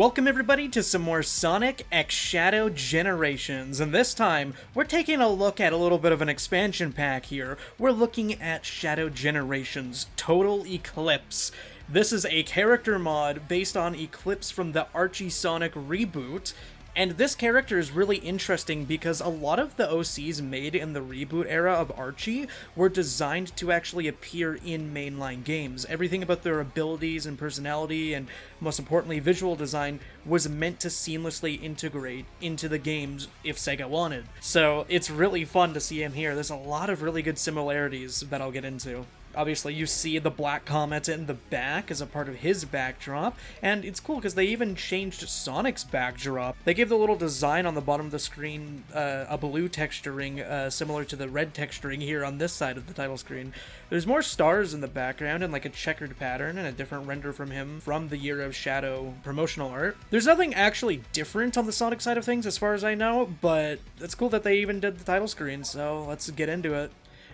Welcome everybody to some more Sonic X Shadow Generations, and this time we're taking a look at a little bit of an expansion pack here. We're looking at Shadow Generations Total Eclipse. This is a character mod based on Eclipse from the Archie Sonic reboot, and this character is really interesting because a lot of the OCs made in the reboot era of Archie were designed to actually appear in mainline games. Everything about their abilities and personality, and most importantly visual design, was meant to seamlessly integrate into the games if Sega wanted. So it's really fun to see him here. There's a lot of really good similarities that I'll get into. Obviously, you see the black comet in the back as a part of his backdrop, and it's cool because they even changed Sonic's backdrop. They gave the little design on the bottom of the screen a blue texturing, similar to the red texturing here on this side of the title screen. There's more stars in the background and like a checkered pattern and a different render from him from the Year of Shadow promotional art. There's nothing actually different on the Sonic side of things as far as I know, but it's cool that they even did the title screen, so let's get into it.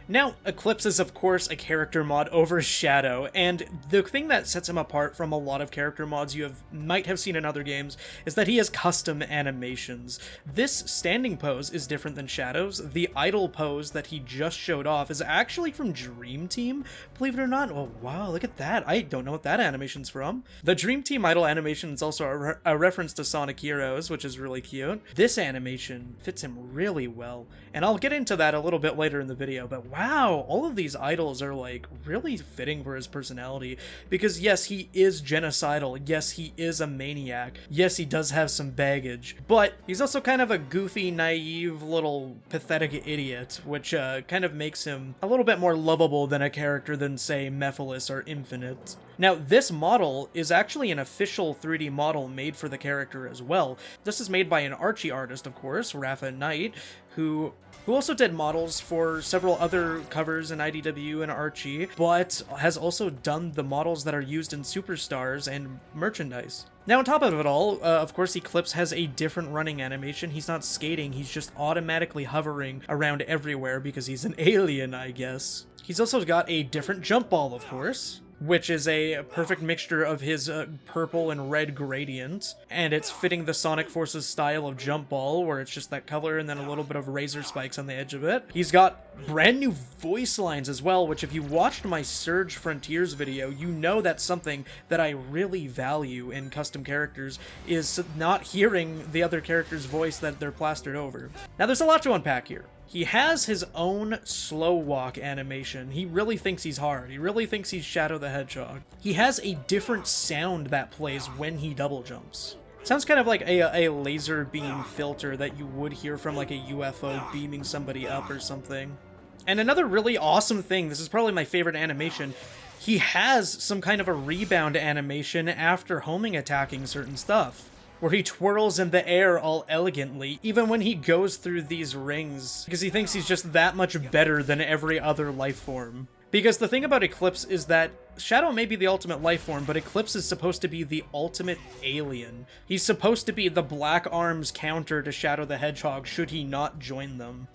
Now, Eclipse is of course a character mod over Shadow, and the thing that sets him apart from a lot of character mods you might have seen in other games is that he has custom animations. This standing pose is different than Shadow's. The idle pose that he just showed off is actually from Dream Team, believe it or not. Oh wow, look at that. I don't know what that animation's from. The Dream Team idle animation is also a reference to Sonic Heroes, which is really cute. This animation fits him really well, and I'll get into that a little bit later in the video, but wow, all of these idols are like really fitting for his personality, because yes, he is genocidal, yes, he is a maniac, yes, he does have some baggage, but he's also kind of a goofy, naive, little pathetic idiot, which kind of makes him a little bit more lovable than a character than, say, Mephiles or Infinite. Now, this model is actually an official 3D model made for the character as well. This is made by an Archie artist, of course, Rafa Knight, who also did models for several other covers in IDW and Archie, but has also done the models that are used in Superstars and merchandise. Now, on top of it all, of course, Eclipse has a different running animation. He's not skating, he's just automatically hovering around everywhere because he's an alien, I guess. He's also got a different jump ball, of course, which is a perfect mixture of his purple and red gradient, and it's fitting the Sonic Forces style of jump ball, where it's just that color and then a little bit of razor spikes on the edge of it. He's got brand new voice lines as well, which if you watched my Surge Frontiers video, you know that's something that I really value in custom characters, is not hearing the other character's voice that they're plastered over. Now, there's a lot to unpack here. He has his own slow walk animation. He really thinks he's hard. He really thinks he's Shadow the Hedgehog. He has a different sound that plays when he double jumps. Sounds kind of like a laser beam filter that you would hear from like a UFO beaming somebody up or something. And another really awesome thing, this is probably my favorite animation, he has some kind of a rebound animation after homing attacking certain stuff, where he twirls in the air all elegantly, even when he goes through these rings, because he thinks he's just that much better than every other life form. Because the thing about Eclipse is that Shadow may be the ultimate life form, but Eclipse is supposed to be the ultimate alien. He's supposed to be the Black Arm's counter to Shadow the Hedgehog should he not join them.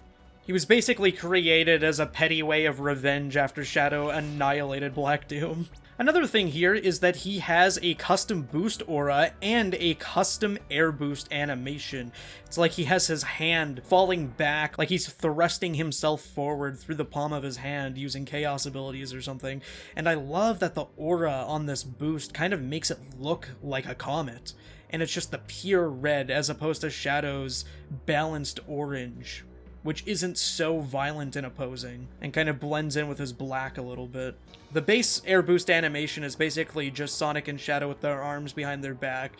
He was basically created as a petty way of revenge after Shadow annihilated Black Doom. Another thing here is that he has a custom boost aura and a custom air boost animation. It's like he has his hand falling back, like he's thrusting himself forward through the palm of his hand using chaos abilities or something. And I love that the aura on this boost kind of makes it look like a comet. And it's just the pure red as opposed to Shadow's balanced orange, which isn't so violent and opposing, and kind of blends in with his black a little bit. The base air boost animation is basically just Sonic and Shadow with their arms behind their back,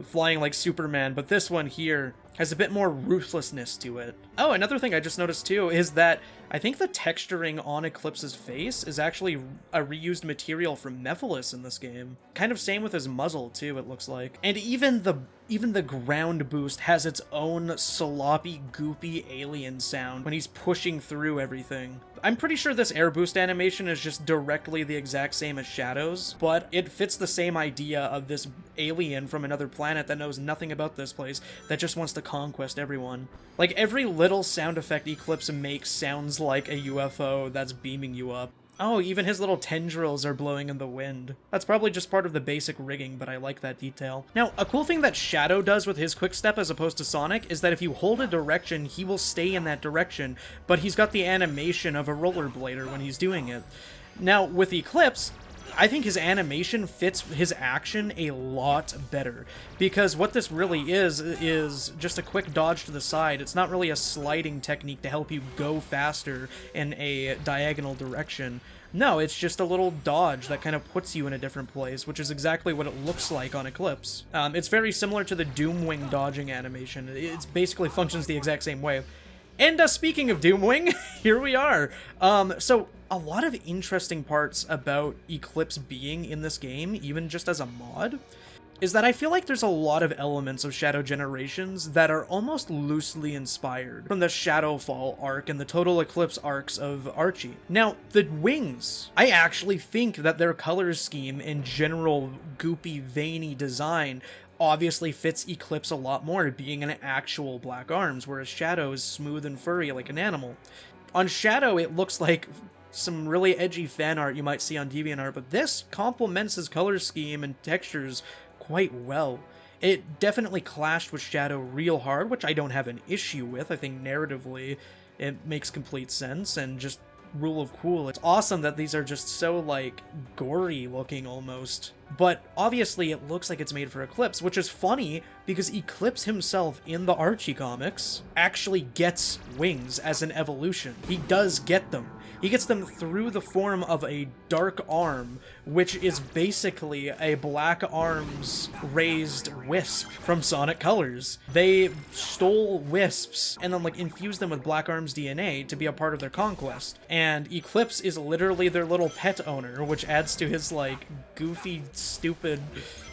flying like Superman, but this one here has a bit more ruthlessness to it. Oh, another thing I just noticed too is that I think the texturing on Eclipse's face is actually a reused material from Mephiles in this game. Kind of same with his muzzle too, it looks like. And even the ground boost has its own sloppy, goopy alien sound when he's pushing through everything. I'm pretty sure this air boost animation is just directly the exact same as Shadow's, but it fits the same idea of this alien from another planet that knows nothing about this place, that just wants to conquest everyone. Like, every little sound effect Eclipse makes sounds like a UFO that's beaming you up. Oh, even his little tendrils are blowing in the wind. That's probably just part of the basic rigging, but I like that detail. Now, a cool thing that Shadow does with his quick step as opposed to Sonic is that if you hold a direction, he will stay in that direction, but he's got the animation of a rollerblader when he's doing it. Now, with Eclipse, I think his animation fits his action a lot better, because what this really is just a quick dodge to the side. It's not really a sliding technique to help you go faster in a diagonal direction. No, it's just a little dodge that kind of puts you in a different place, which is exactly what it looks like on Eclipse. It's very similar to the Doomwing dodging animation. It basically functions the exact same way. And speaking of Doomwing, here we are. So a lot of interesting parts about Eclipse being in this game, even just as a mod, is that I feel like there's a lot of elements of Shadow Generations that are almost loosely inspired from the Shadowfall arc and the Total Eclipse arcs of Archie. Now, the wings, I actually think that their color scheme and general goopy, veiny design obviously fits Eclipse a lot more, being an actual Black Arms, whereas Shadow is smooth and furry like an animal. On Shadow, it looks like some really edgy fan art you might see on DeviantArt, but this complements his color scheme and textures quite well. It definitely clashed with Shadow real hard, which I don't have an issue with. I think narratively it makes complete sense, and just rule of cool, it's awesome that these are just so, like, gory looking almost. But obviously it looks like it's made for Eclipse, which is funny because Eclipse himself in the Archie comics actually gets wings as an evolution. He does get them. He gets them through the form of a dark arm, which is basically a Black Arms raised wisp from Sonic Colors. They stole wisps and then, like, infused them with Black Arms DNA to be a part of their conquest. And Eclipse is literally their little pet owner, which adds to his, like, goofy, stupid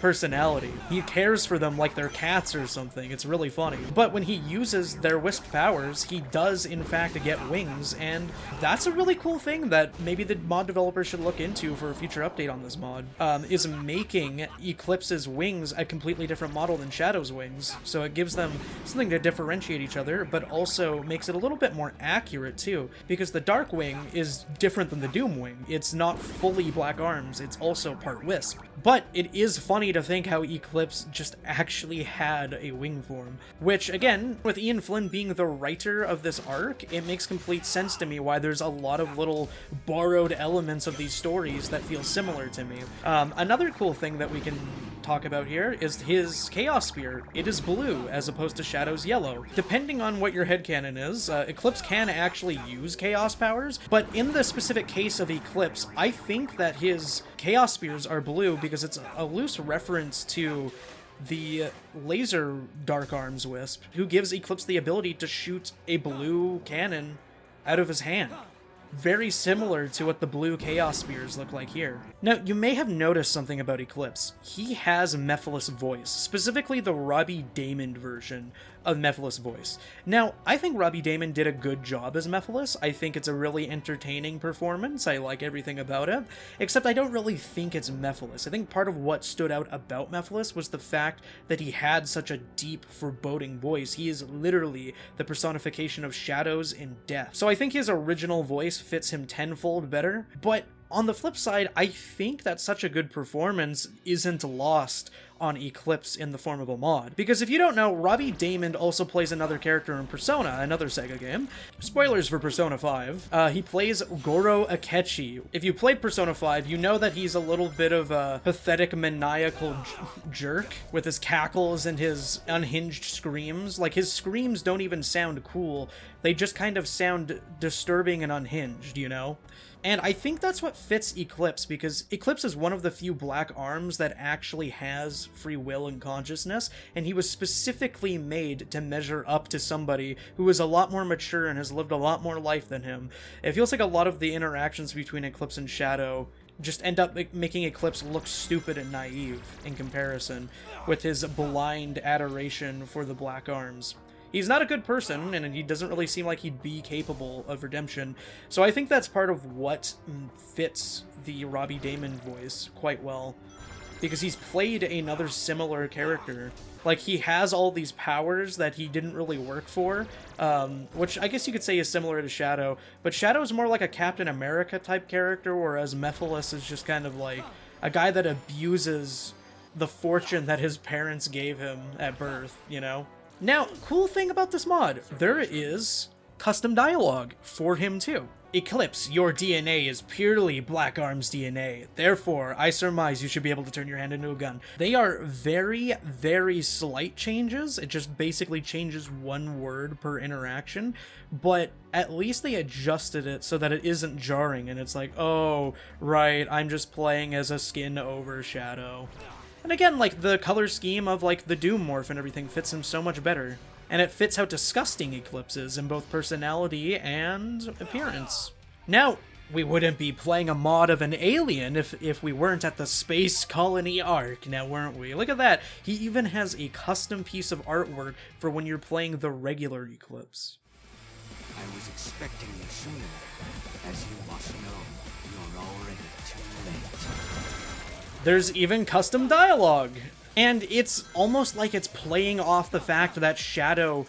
personality. He cares for them like they're cats or something. It's really funny. But when he uses their wisp powers, he does in fact get wings, and that's a really cool thing that maybe the mod developer should look into for a future update on this mod, is making Eclipse's wings a completely different model than Shadow's wings. So it gives them something to differentiate each other, but also makes it a little bit more accurate too, because the Dark Wing is different than the Doom Wing. It's not fully Black Arms, it's also part wisp. But it is funny to think how Eclipse just actually had a wing form. Which, again, with Ian Flynn being the writer of this arc, it makes complete sense to me why there's a lot of little borrowed elements of these stories that feel similar to me. Another cool thing that we can talk about here is his Chaos Spear. It is blue as opposed to Shadow's yellow. Depending on what your headcanon is, Eclipse can actually use Chaos powers, but in the specific case of Eclipse, I think that his Chaos Spears are blue because it's a loose reference to the laser Dark Arms Wisp, who gives Eclipse the ability to shoot a blue cannon out of his hand. Very similar to what the blue Chaos Spears look like here. Now, you may have noticed something about Eclipse. He has Mephiles voice, specifically the Robbie Daymond version of Mephiles voice. Now, I think Robbie Daymond did a good job as Mephiles. I think it's a really entertaining performance. I like everything about it, except I don't really think it's Mephiles. I think part of what stood out about Mephiles was the fact that he had such a deep, foreboding voice. He is literally the personification of shadows and death. So I think his original voice fits him tenfold better, but on the flip side, I think that such a good performance isn't lost on Eclipse in the form of a mod. Because if you don't know, Robbie Daymond also plays another character in Persona, another Sega game. Spoilers for Persona 5. He plays Goro Akechi. If you played Persona 5, you know that he's a little bit of a pathetic, maniacal jerk with his cackles and his unhinged screams. Like, his screams don't even sound cool. They just kind of sound disturbing and unhinged, you know? And I think that's what fits Eclipse, because Eclipse is one of the few Black Arms that actually has free will and consciousness, and he was specifically made to measure up to somebody who is a lot more mature and has lived a lot more life than him. It feels like a lot of the interactions between Eclipse and Shadow just end up making Eclipse look stupid and naive in comparison, with his blind adoration for the Black Arms. He's not a good person, and he doesn't really seem like he'd be capable of redemption, so I think that's part of what fits the Robbie Daymond voice quite well. because he's played another similar character. Like, he has all these powers that he didn't really work for, which I guess you could say is similar to Shadow, but Shadow is more like a Captain America type character, whereas Mephiles is just kind of like a guy that abuses the fortune that his parents gave him at birth, you know? Now, cool thing about this mod, there is custom dialogue for him too. Eclipse, your DNA is purely Black Arm's DNA. Therefore, I surmise you should be able to turn your hand into a gun. They are very, very slight changes. It just basically changes one word per interaction, but at least they adjusted it so that it isn't jarring and it's like, oh, right, I'm just playing as a skin over Shadow. And again, like, the color scheme of, like, the Doom morph and everything fits him so much better. And it fits how disgusting Eclipse is in both personality and appearance. Now, we wouldn't be playing a mod of an alien if we weren't at the Space Colony Arc, now weren't we? Look at that! He even has a custom piece of artwork for when you're playing the regular Eclipse. I was expecting you sooner. As you must know, you're already too late. There's even custom dialogue! And it's almost like it's playing off the fact that Shadow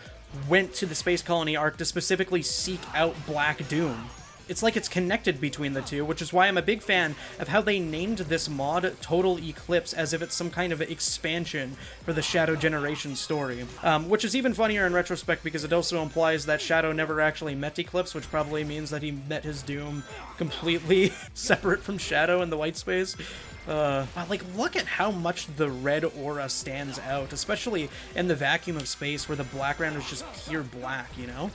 went to the Space Colony Arc to specifically seek out Black Doom. It's like it's connected between the two, which is why I'm a big fan of how they named this mod Total Eclipse, as if it's some kind of expansion for the Shadow Generation story. Which is even funnier in retrospect because it also implies that Shadow never actually met Eclipse, which probably means that he met his Doom completely separate from Shadow in the white space. Wow, like, look at how much the red aura stands out, especially in the vacuum of space where the background is just pure black, you know?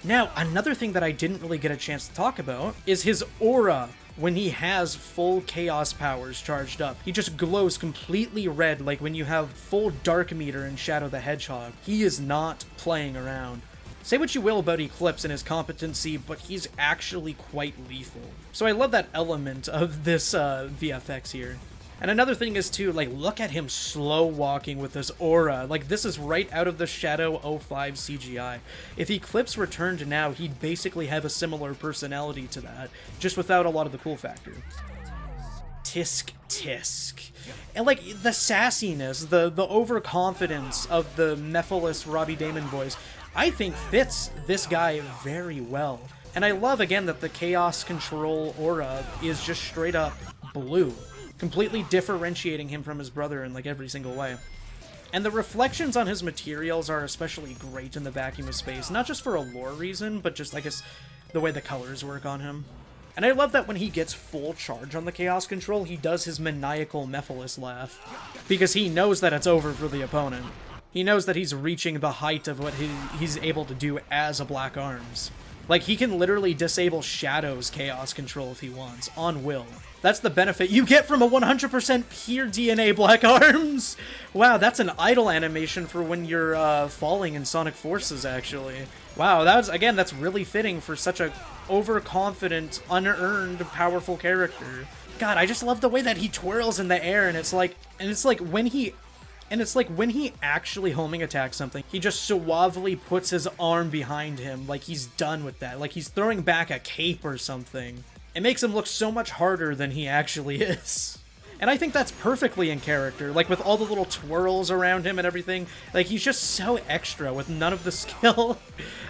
Now, another thing that I didn't really get a chance to talk about is his aura when he has full chaos powers charged up. He just glows completely red, like when you have full dark meter in Shadow the Hedgehog. He is not playing around. Say what you will about Eclipse and his competency, but he's actually quite lethal. So I love that element of this VFX here. And another thing is too, like, look at him slow walking with this aura. Like, this is right out of the Shadow 05 CGI. If Eclipse returned now, he'd basically have a similar personality to that, just without a lot of the cool factor. Tisk tisk. And, like, the sassiness, the overconfidence of the Mephiles Robbie Damon voice, I think fits this guy very well. And I love, again, that the Chaos Control aura is just straight up blue, completely differentiating him from his brother in, like, every single way. And the reflections on his materials are especially great in the vacuum of space, not just for a lore reason, but just, I guess, the way the colors work on him. And I love that when he gets full charge on the Chaos Control, he does his maniacal Mephiles laugh, because he knows that it's over for the opponent. He knows that he's reaching the height of what he's able to do as a Black Arms. Like, he can literally disable Shadow's Chaos Control if he wants, on will. That's the benefit you get from a 100% pure DNA Black Arms! Wow, that's an idle animation for when you're falling in Sonic Forces, actually. Wow, that's really fitting for such a overconfident, unearned, powerful character. God, I just love the way that he twirls in the air, and it's like when he actually homing attacks something, he just suavely puts his arm behind him like he's done with that, like he's throwing back a cape or something. It makes him look so much harder than he actually is. And I think that's perfectly in character, like with all the little twirls around him and everything. Like, he's just so extra with none of the skill.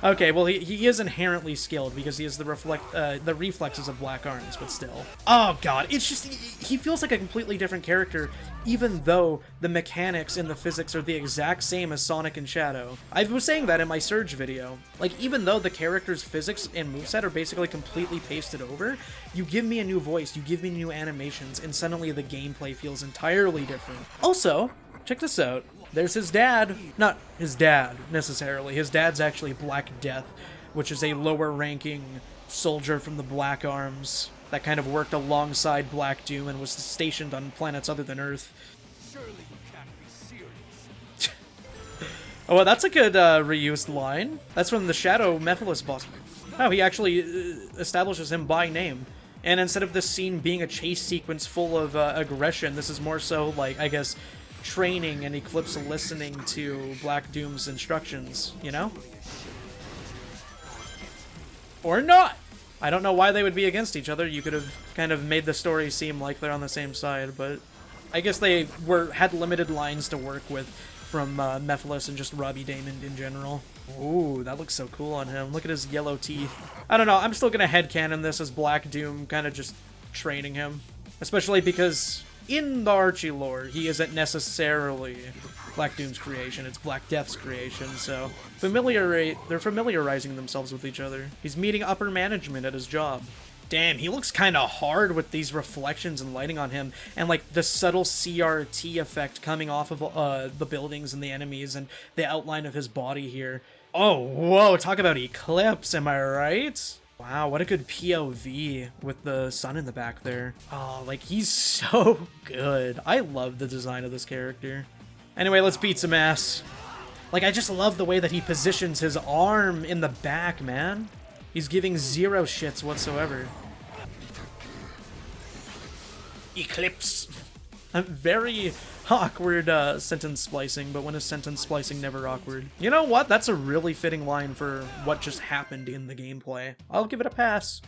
Okay, well, he is inherently skilled because he has the reflexes of Black Arms, but still. Oh god, it's just, he feels like a completely different character, even though the mechanics and the physics are the exact same as Sonic and Shadow. I was saying that in my Surge video. Like, even though the character's physics and moveset are basically completely pasted over, you give me a new voice, you give me new animations, and suddenly the gameplay feels entirely different. Also, check this out. There's his dad. Not his dad, necessarily. His dad's actually Black Death, which is a lower-ranking soldier from the Black Arms that kind of worked alongside Black Doom and was stationed on planets other than Earth. Surely you can't be serious. Oh, well, that's a good reused line. That's from the Shadow Mephiles boss. Oh, he actually establishes him by name. And instead of this scene being a chase sequence full of aggression, this is more so, like, I guess, training and Eclipse listening to Black Doom's instructions, you know? Or not! I don't know why they would be against each other. You could have kind of made the story seem like they're on the same side, but I guess they had limited lines to work with from Mephiles and just Robbie Damon in general. Ooh, that looks so cool on him. Look at his yellow teeth. I don't know, I'm still gonna headcanon this as Black Doom kind of just training him. Especially because in the Archie lore, he isn't necessarily Black Doom's creation, it's Black Death's creation, so they're familiarizing themselves with each other. He's meeting upper management at his job. Damn, he looks kind of hard with these reflections and lighting on him, and like the subtle CRT effect coming off of the buildings and the enemies and the outline of his body here. Oh, whoa, talk about Eclipse, am I right? Wow, what a good POV with the sun in the back there. Oh, like, he's so good. I love the design of this character. Anyway, let's beat some ass. Like, I just love the way that he positions his arm in the back, man. He's giving zero shits whatsoever. Eclipse. Very awkward sentence splicing, but when is sentence splicing never awkward? You know what? That's a really fitting line for what just happened in the gameplay. I'll give it a pass.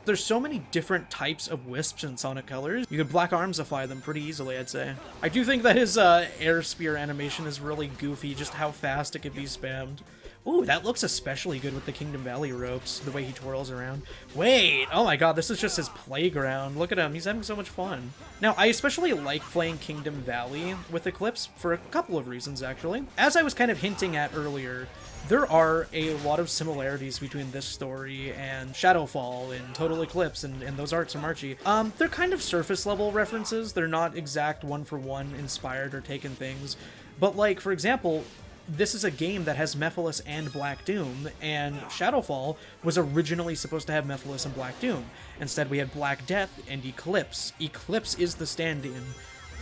There's so many different types of wisps in Sonic Colors. You could Black Armsify them pretty easily, I'd say. I do think that his air spear animation is really goofy, just how fast it can be spammed. Ooh, that looks especially good with the Kingdom Valley ropes, the way he twirls around. Wait, oh my god, this is just his playground. Look at him, he's having so much fun. Now, I especially like playing Kingdom Valley with Eclipse for a couple of reasons, actually. As I was kind of hinting at earlier, there are a lot of similarities between this story and Shadowfall and Total Eclipse and those arcs from Archie. They're kind of surface level references. They're not exact one-for-one inspired or taken things. But like, for example, this is a game that has Mephiles and Black Doom, and Shadowfall was originally supposed to have Mephiles and Black Doom. Instead, we had Black Death and Eclipse. Eclipse is the stand-in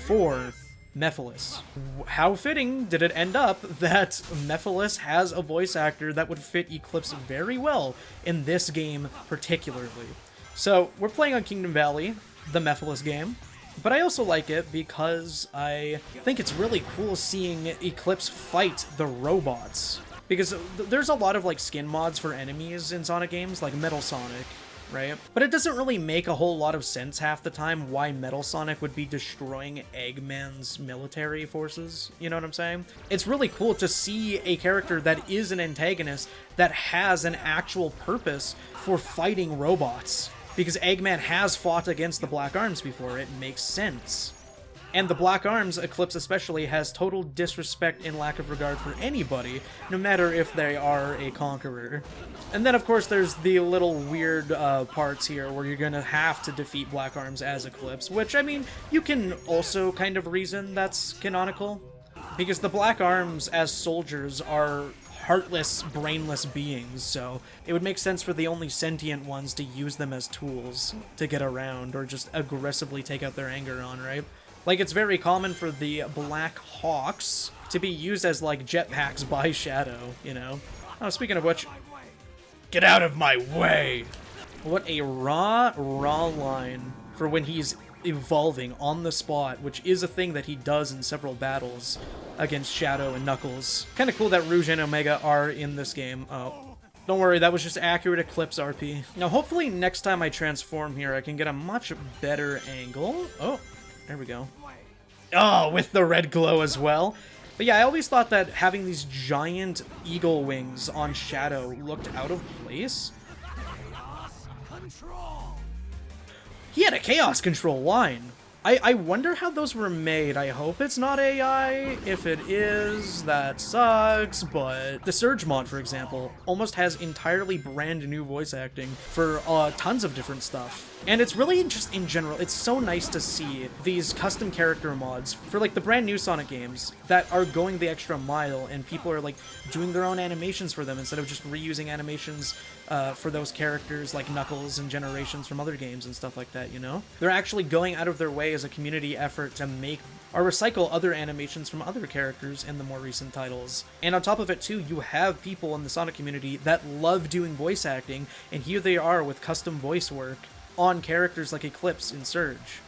for Mephiles. How fitting did it end up that Mephiles has a voice actor that would fit Eclipse very well in this game particularly. So, we're playing on Kingdom Valley, the Mephiles game. But I also like it because I think it's really cool seeing Eclipse fight the robots. Because there's a lot of like skin mods for enemies in Sonic games, like Metal Sonic, right? But it doesn't really make a whole lot of sense half the time why Metal Sonic would be destroying Eggman's military forces, you know what I'm saying? It's really cool to see a character that is an antagonist that has an actual purpose for fighting robots. Because Eggman has fought against the Black Arms before, it makes sense. And the Black Arms, Eclipse especially, has total disrespect and lack of regard for anybody, no matter if they are a conqueror. And then, of course, there's the little weird parts here where you're gonna have to defeat Black Arms as Eclipse, which, I mean, you can also kind of reason that's canonical. Because the Black Arms as soldiers are heartless, brainless beings, so it would make sense for the only sentient ones to use them as tools to get around or just aggressively take out their anger on, right? Like, it's very common for the Black Hawks to be used as, like, jetpacks by Shadow, you know? Oh, speaking of which, get out of my way! What a raw line for when he's evolving on the spot, which is a thing that he does in several battles against Shadow and Knuckles. Kind of cool that Rouge and Omega are in this game. Oh, don't worry, that was just accurate Eclipse RP. Now, hopefully next time I transform here, I can get a much better angle. Oh, there we go. Oh, with the red glow as well. But yeah, I always thought that having these giant eagle wings on Shadow looked out of place. He had a Chaos Control line. I wonder how those were made. I hope it's not AI. If it is, that sucks, but the Surge mod, for example, almost has entirely brand new voice acting for tons of different stuff. And it's really just, in general, it's so nice to see these custom character mods for, like, the brand new Sonic games that are going the extra mile, and people are, like, doing their own animations for them instead of just reusing animations for those characters like Knuckles and Generations from other games and stuff like that, you know? They're actually going out of their way as a community effort to make or recycle other animations from other characters in the more recent titles. And on top of it, too, you have people in the Sonic community that love doing voice acting, and here they are with custom voice work on characters like Eclipse in Surge.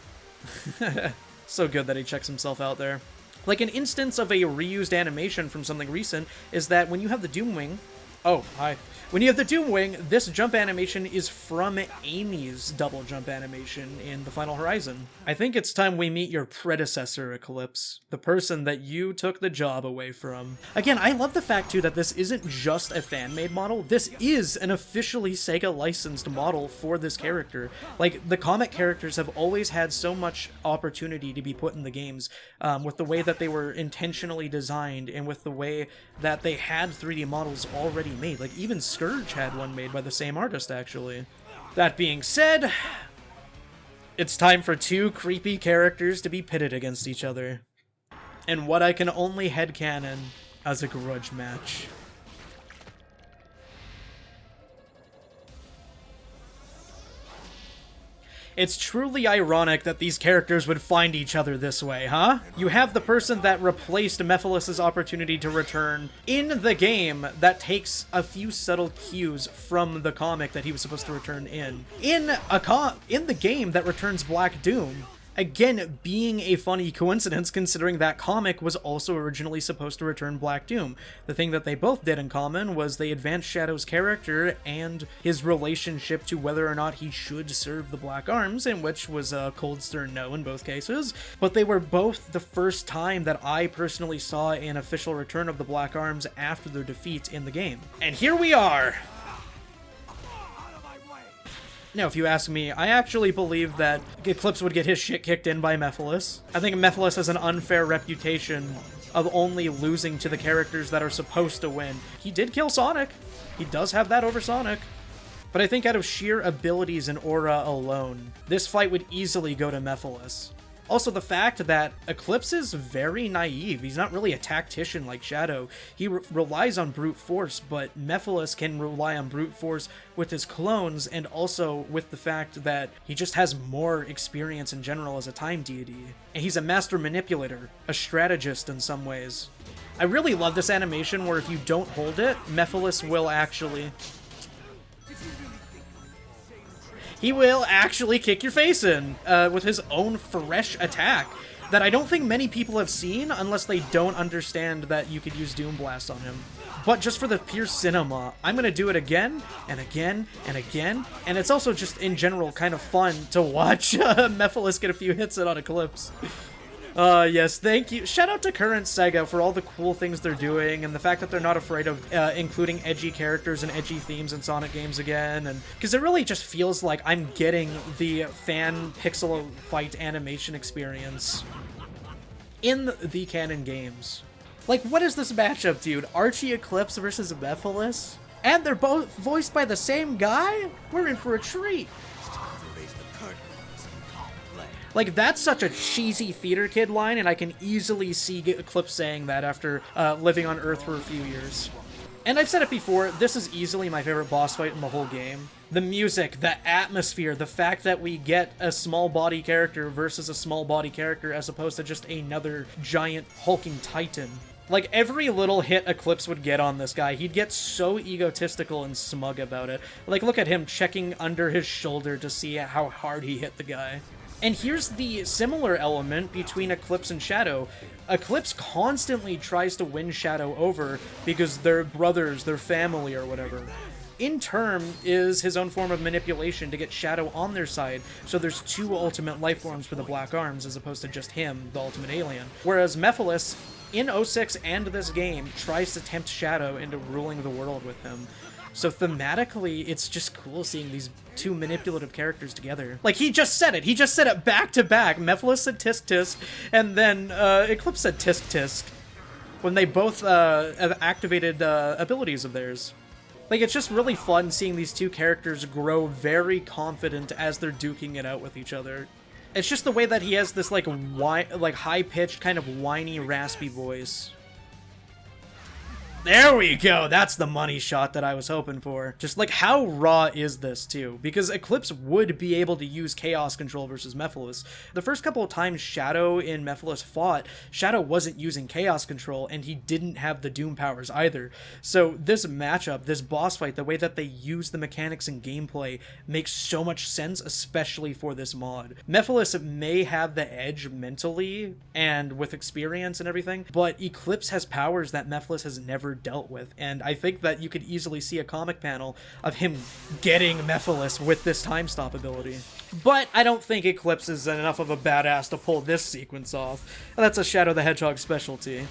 So good that he checks himself out there. Like, an instance of a reused animation from something recent is that when you have the Doomwing, Oh, hi. When you have the Doom Wing, this jump animation is from Amy's double jump animation in The Final Horizon. I think it's time we meet your predecessor, Eclipse, the person that you took the job away from. Again, I love the fact, too, that this isn't just a fan-made model. This is an officially Sega-licensed model for this character. Like, the comic characters have always had so much opportunity to be put in the games, with the way that they were intentionally designed and with the way that they had 3D models already made. Like, even Scourge had one made by the same artist, actually. That being said, it's time for two creepy characters to be pitted against each other. And what I can only headcanon as a grudge match. It's truly ironic that these characters would find each other this way, huh? You have the person that replaced Mephiles' opportunity to return in the game that takes a few subtle cues from the comic that he was supposed to return in. In the game that returns Black Doom. Again, being a funny coincidence considering that comic was also originally supposed to return Black Doom. The thing that they both did in common was they advanced Shadow's character and his relationship to whether or not he should serve the Black Arms, in which was a cold stern no in both cases. But they were both the first time that I personally saw an official return of the Black Arms after their defeat in the game. And here we are! Now, if you ask me, I actually believe that Eclipse would get his shit kicked in by Mephiles. I think Mephiles has an unfair reputation of only losing to the characters that are supposed to win. He did kill Sonic. He does have that over Sonic. But I think out of sheer abilities and aura alone, this fight would easily go to Mephiles. Also, the fact that Eclipse is very naive. He's not really a tactician like Shadow. He relies on brute force, but Mephiles can rely on brute force with his clones, and also with the fact that he just has more experience in general as a time deity. And he's a master manipulator, a strategist in some ways. I really love this animation where if you don't hold it, Mephiles will actually... He will actually kick your face in with his own fresh attack that I don't think many people have seen unless they don't understand that you could use Doom Blast on him. But just for the pure cinema, I'm going to do it again and again and again. And it's also just in general kind of fun to watch Mephiles get a few hits in on Eclipse. Yes, thank you. Shout out to current Sega for all the cool things they're doing and the fact that they're not afraid of including edgy characters and edgy themes in Sonic games again. And because it really just feels like I'm getting the fan pixel fight animation experience in the canon games. Like, what is this matchup, dude? Archie Eclipse versus Mephiles? And they're both voiced by the same guy? We're in for a treat. Like, that's such a cheesy theater kid line, and I can easily see Eclipse saying that after living on Earth for a few years. And I've said it before, this is easily my favorite boss fight in the whole game. The music, the atmosphere, the fact that we get a small body character versus a small body character as opposed to just another giant hulking titan. Like, every little hit Eclipse would get on this guy, he'd get so egotistical and smug about it. Like, look at him checking under his shoulder to see how hard he hit the guy. And here's the similar element between Eclipse and Shadow. Eclipse constantly tries to win Shadow over because they're brothers, they're family, or whatever. In turn is his own form of manipulation to get Shadow on their side, so there's two ultimate life forms for the Black Arms as opposed to just him, the ultimate alien. Whereas Mephiles, in 06 and this game, tries to tempt Shadow into ruling the world with him. So thematically, it's just cool seeing these two manipulative characters together. Like, he just said it back to back. Mephiles said tisk tisk, and then Eclipse said tisk tisk, when they both have activated abilities of theirs. Like, it's just really fun seeing these two characters grow very confident as they're duking it out with each other. It's just the way that he has this, like high-pitched, kind of whiny, raspy voice. There we go! That's the money shot that I was hoping for. Just, like, how raw is this, too? Because Eclipse would be able to use Chaos Control versus Mephiles. The first couple of times Shadow and Mephiles fought, Shadow wasn't using Chaos Control, and he didn't have the Doom powers either. So this matchup, this boss fight, the way that they use the mechanics and gameplay makes so much sense, especially for this mod. Mephiles may have the edge mentally, and with experience and everything, but Eclipse has powers that Mephiles has never ever dealt with. And I think that you could easily see a comic panel of him getting Mephiles with this time stop ability. But I don't think Eclipse is enough of a badass to pull this sequence off. That's a Shadow the Hedgehog specialty.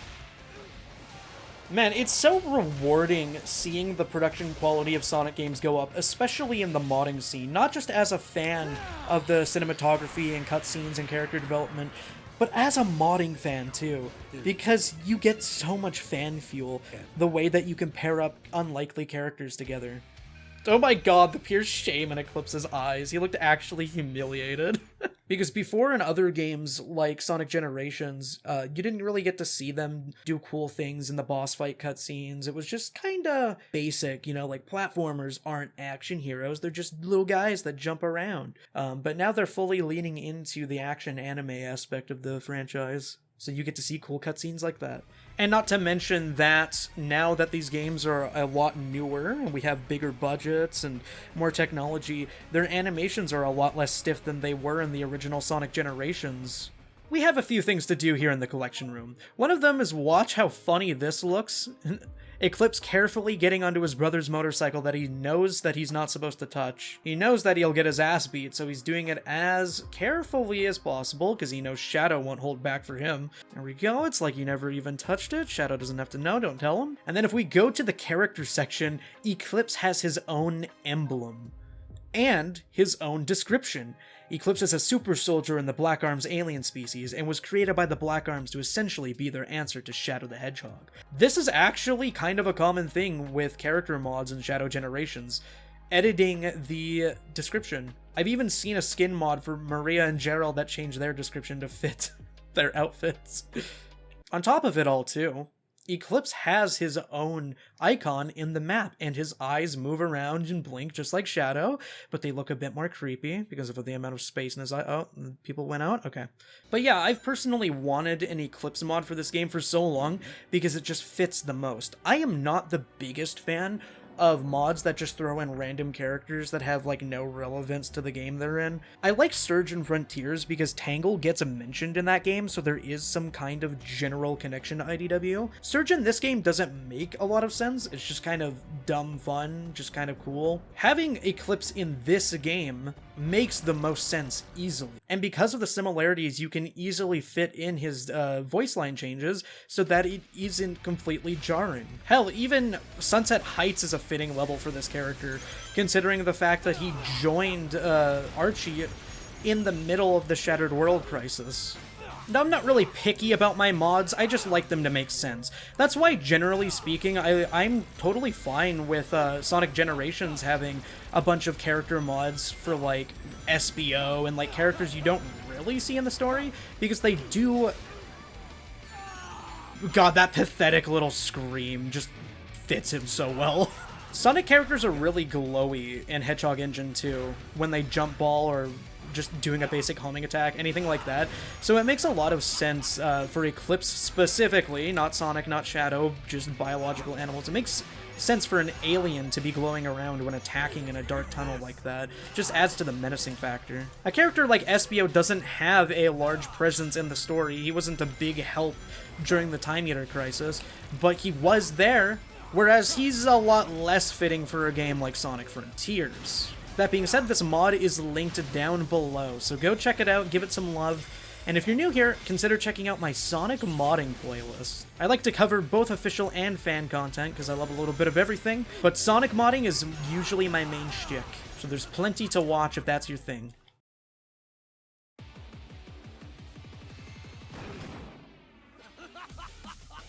Man, it's so rewarding seeing the production quality of Sonic games go up, especially in the modding scene. Not just as a fan of the cinematography and cutscenes and character development, but as a modding fan too, because you get so much fan fuel the way that you can pair up unlikely characters together. Oh my god, the pure shame in Eclipse's eyes. He looked actually humiliated. Because before in other games like Sonic Generations, you didn't really get to see them do cool things in the boss fight cutscenes. It was just kinda basic, you know, like platformers aren't action heroes, they're just little guys that jump around. But now they're fully leaning into the action anime aspect of the franchise. So you get to see cool cutscenes like that. And not to mention that now that these games are a lot newer, and we have bigger budgets and more technology, their animations are a lot less stiff than they were in the original Sonic Generations. We have a few things to do here in the collection room. One of them is watch how funny this looks. Eclipse carefully getting onto his brother's motorcycle that he knows that he's not supposed to touch. He knows that he'll get his ass beat, so he's doing it as carefully as possible, because he knows Shadow won't hold back for him. There we go, it's like you never even touched it. Shadow doesn't have to know, don't tell him. And then if we go to the character section, Eclipse has his own emblem. And his own description. Eclipse is a super soldier in the Black Arms alien species and was created by the Black Arms to essentially be their answer to Shadow the Hedgehog. This is actually kind of a common thing with character mods in Shadow Generations, editing the description. I've even seen a skin mod for Maria and Gerald that changed their description to fit their outfits. On top of it all too, Eclipse has his own icon in the map, and his eyes move around and blink just like Shadow, but they look a bit more creepy because of the amount of space in his eye. Oh, people went out? Okay. But yeah, I've personally wanted an Eclipse mod for this game for so long because it just fits the most. I am not the biggest fan of mods that just throw in random characters that have like no relevance to the game they're in. I like Surge and Frontiers because Tangle gets mentioned in that game, so there is some kind of general connection to IDW. Surge in this game doesn't make a lot of sense, it's just kind of dumb fun, just kind of cool. Having Eclipse in this game makes the most sense easily. And because of the similarities, you can easily fit in his voice line changes so that it isn't completely jarring. Hell, even Sunset Heights is a fitting level for this character, considering the fact that he joined Archie in the middle of the Shattered World crisis. Now, I'm not really picky about my mods, I just like them to make sense. That's why, generally speaking, I'm totally fine with Sonic Generations having a bunch of character mods for, like, SBO and, like, characters you don't really see in the story, because they do... God, that pathetic little scream just fits him so well. Sonic characters are really glowy in Hedgehog Engine 2 when they jump ball or just doing a basic homing attack, anything like that. So it makes a lot of sense for Eclipse specifically, not Sonic, not Shadow, just biological animals. It makes sense for an alien to be glowing around when attacking in a dark tunnel like that. Just adds to the menacing factor. A character like SBO doesn't have a large presence in the story. He wasn't a big help during the Time Eater crisis, but he was there, whereas he's a lot less fitting for a game like Sonic Frontiers. That being said, this mod is linked down below, so go check it out, give it some love, and if you're new here, consider checking out my Sonic modding playlist. I like to cover both official and fan content, because I love a little bit of everything, but Sonic modding is usually my main shtick, so there's plenty to watch if that's your thing.